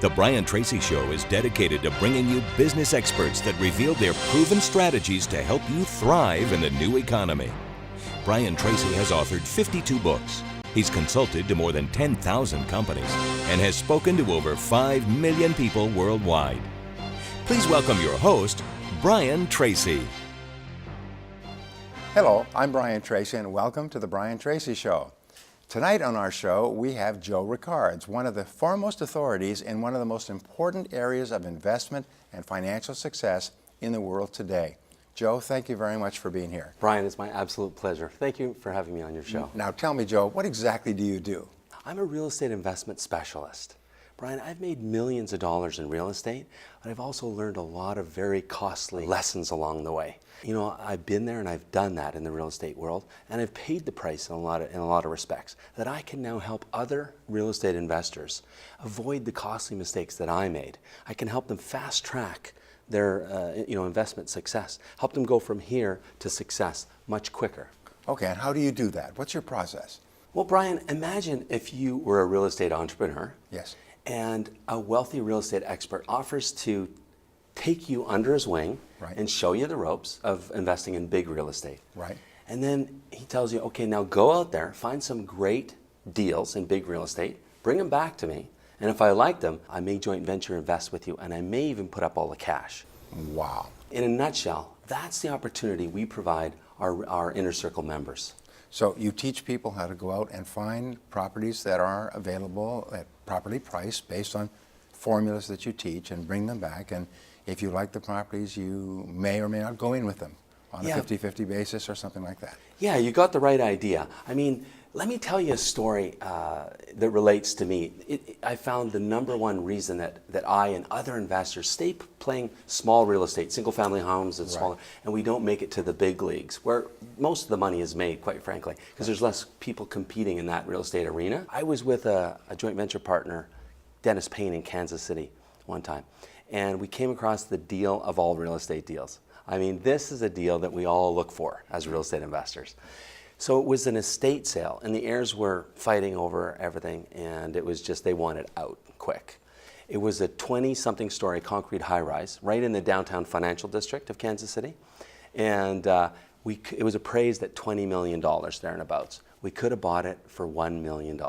The Brian Tracy Show is dedicated to bringing you business experts that reveal their proven strategies to help you thrive in the new economy. Brian Tracy has authored 52 books. He's consulted to more than 10,000 companies and has spoken to over 5 million people worldwide. Please welcome your host, Brian Tracy. Hello, I'm Brian Tracy and welcome to the Brian Tracy Show. Tonight on our show, we have Joe Rickards, one of the foremost authorities in one of the most important areas of investment and financial success in the world today. Joe, thank you very much for being here. Brian, it's my absolute pleasure. Thank you for having me on your show. Now tell me, Joe, what exactly do you do? I'm a real estate investment specialist. Brian, I've made millions of dollars in real estate, but I've also learned a lot of very costly lessons along the way. You know, I've been there and I've done that in the real estate world, and I've paid the price in a lot of respects, that I can now help other real estate investors avoid the costly mistakes that I made. I can help them fast track their investment success, help them go from here to success much quicker. Okay, and how do you do that? What's your process? Well, Brian, imagine if you were a real estate entrepreneur. Yes. And a wealthy real estate expert offers to take you under his wing, right, and show you the ropes of investing in big real estate. Right. And then he tells you, okay, now go out there, find some great deals in big real estate, bring them back to me, and if I like them, I may joint venture invest with you, and I may even put up all the cash. Wow. In a nutshell, that's the opportunity we provide our inner circle members. So you teach people how to go out and find properties that are available at properly priced based on formulas that you teach, and bring them back, and if you like the properties, you may or may not go in with them on a 50-50 basis or something like that. Yeah, you got the right idea. I mean, let me tell you a story that relates to me. I found the number one reason that I and other investors stay playing small real estate, single family homes and smaller, and we don't make it to the big leagues where most of the money is made, quite frankly, because there's less people competing in that real estate arena. I was with a joint venture partner, Dennis Payne, in Kansas City one time, and we came across the deal of all real estate deals. I mean, this is a deal that we all look for as real estate investors. So it was an estate sale, and the heirs were fighting over everything, and it was just, they wanted out quick. It was a 20-something story concrete high-rise right in the downtown financial district of Kansas City, and it was appraised at $20 million there and abouts. We could have bought it for $1 million.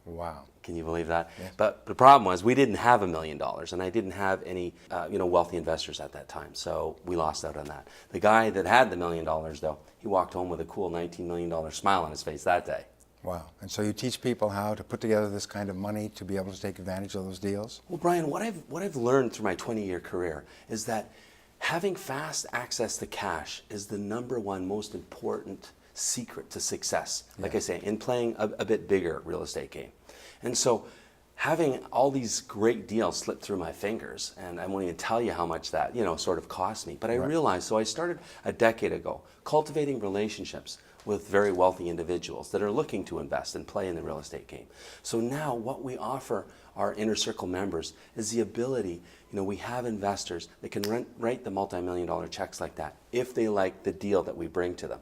Wow. Can you believe that? Yes. But the problem was we didn't have $1 million, and I didn't have any wealthy investors at that time, so we lost out on that. The guy that had the $1 million, though, he walked home with a cool $19 million smile on his face that day. Wow. And so you teach people how to put together this kind of money to be able to take advantage of those deals? Well, Brian, what I've learned through my 20-year career is that having fast access to cash is the number one most important secret to success, like I say, in playing a bit bigger real estate game. And so having all these great deals slip through my fingers, and I won't even tell you how much that, sort of cost me. But I realized, so I started a decade ago cultivating relationships with very wealthy individuals that are looking to invest and play in the real estate game. So now what we offer our inner circle members is the ability, we have investors that can write the multi-million-dollar checks like that if they like the deal that we bring to them.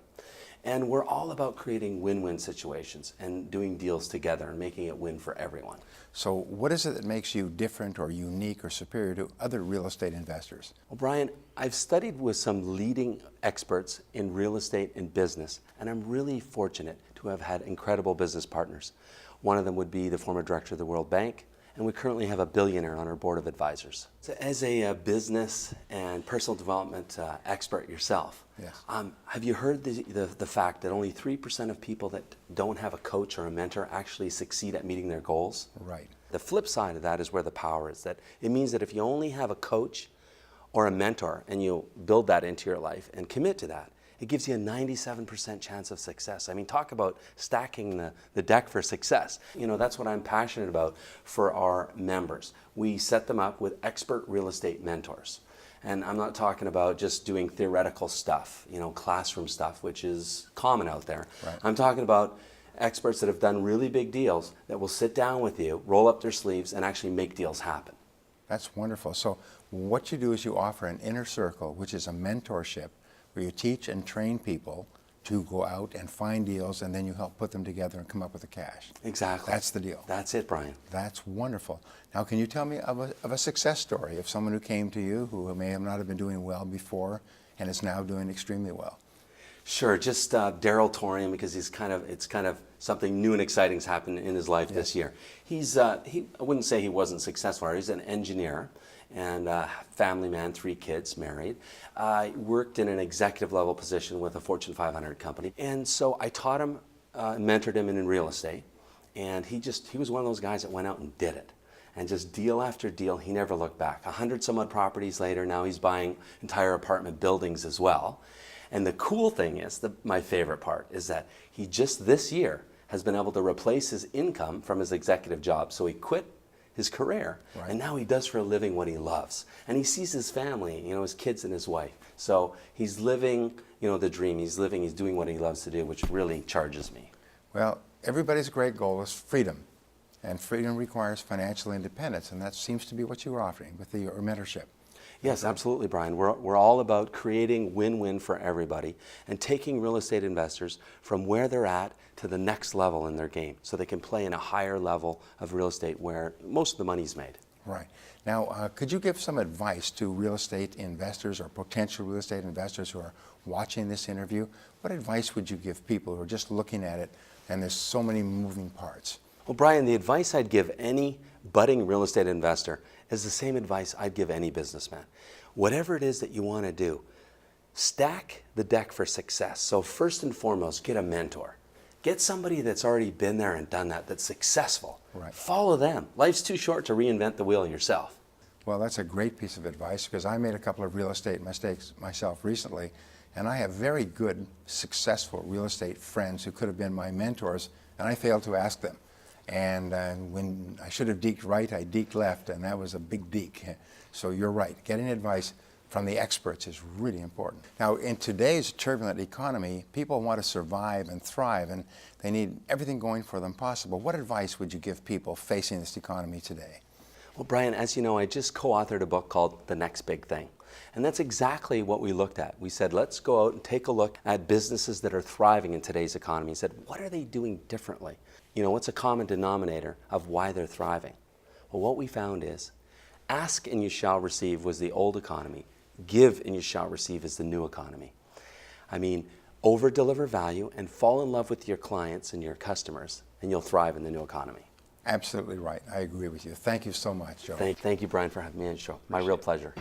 And we're all about creating win-win situations and doing deals together and making it win for everyone. So what is it that makes you different or unique or superior to other real estate investors? Well, Brian, I've studied with some leading experts in real estate and business, and I'm really fortunate to have had incredible business partners. One of them would be the former director of the World Bank, and we currently have a billionaire on our board of advisors. So as a business and personal development expert yourself, yes, have you heard the fact that only 3% of people that don't have a coach or a mentor actually succeed at meeting their goals? Right. The flip side of that is where the power is. That it means that if you only have a coach or a mentor and you build that into your life and commit to that, it gives you a 97% chance of success. I mean, talk about stacking the deck for success. That's what I'm passionate about for our members. We set them up with expert real estate mentors. And I'm not talking about just doing theoretical stuff, classroom stuff, which is common out there. Right. I'm talking about experts that have done really big deals that will sit down with you, roll up their sleeves, and actually make deals happen. That's wonderful. So what you do is you offer an inner circle, which is a mentorship, where you teach and train people to go out and find deals, and then you help put them together and come up with the cash. Exactly. That's the deal. That's it, Brian. That's wonderful. Now, can you tell me of a success story of someone who came to you who may have not have been doing well before and is now doing extremely well? Sure, just Daryl Torian, because it's kind of something new and exciting has happened in his life this year. I wouldn't say he wasn't successful. He's an engineer and family man, 3 kids, married. Worked in an executive level position with a Fortune 500 company. And so I taught him, mentored him in real estate. And he was one of those guys that went out and did it. And just deal after deal, he never looked back. 100 some odd properties later, now he's buying entire apartment buildings as well. And the cool thing is, my favorite part, is that he just this year has been able to replace his income from his executive job. So he quit his career, and now he does for a living what he loves. And he sees his family, his kids and his wife. So he's living, the dream. He's doing what he loves to do, which really charges me. Well, everybody's great goal is freedom. And freedom requires financial independence, and that seems to be what you are offering with your mentorship. Yes, absolutely, Brian. We're all about creating win-win for everybody and taking real estate investors from where they're at to the next level in their game so they can play in a higher level of real estate where most of the money's made. Right. Now, could you give some advice to real estate investors or potential real estate investors who are watching this interview? What advice would you give people who are just looking at it and there's so many moving parts? Well, Brian, the advice I'd give any budding real estate investor is the same advice I'd give any businessman. Whatever it is that you want to do, stack the deck for success. So first and foremost, get a mentor. Get somebody that's already been there and done that, that's successful. Right. Follow them. Life's too short to reinvent the wheel yourself. Well, that's a great piece of advice because I made a couple of real estate mistakes myself recently, and I have very good, successful real estate friends who could have been my mentors, and I failed to ask them. And when I should have deked right, I deked left, and that was a big deke. So you're right. Getting advice from the experts is really important. Now, in today's turbulent economy, people want to survive and thrive, and they need everything going for them possible. What advice would you give people facing this economy today? Well, Brian, as you know, I just co-authored a book called The Next Big Thing. And that's exactly what we looked at. We said, let's go out and take a look at businesses that are thriving in today's economy. We said, what are they doing differently? What's a common denominator of why they're thriving? Well, what we found is, ask and you shall receive was the old economy. Give and you shall receive is the new economy. Over-deliver value and fall in love with your clients and your customers, and you'll thrive in the new economy. Absolutely right. I agree with you. Thank you so much, Joe. Thank you, Brian, for having me on the show. My real pleasure.